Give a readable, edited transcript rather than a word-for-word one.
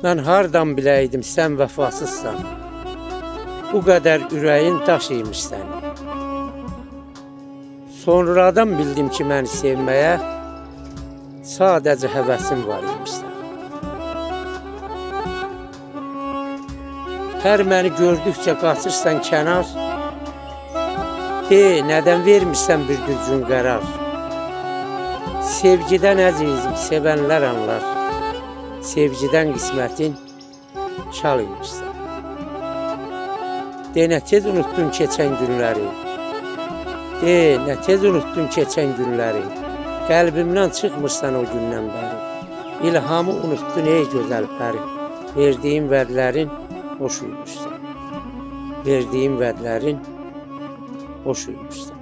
Mən hardan biləydim sən vəfasızsan, bu qədər ürəyin daş imiş səni. Sonradan bildim ki, məni sevməyə sadəcə həvəsim var imiş səni. Hər məni gördükcə qaçırsan kənar, nədən vermirsən bir düzgün qərar. Sevgidən əzizim, sevənlər anlar, sevgidən qismətin çal imişsən. Nə tez unuttun keçən günləri, nə tez unuttun keçən günləri, qəlbimdən çıxmırsan o gündən bəri. İlhamı unuttun ey gözəl pəri, verdiyim vədlərin boş uymuşsan. Verdiyim vədlərin boş uymuşsan.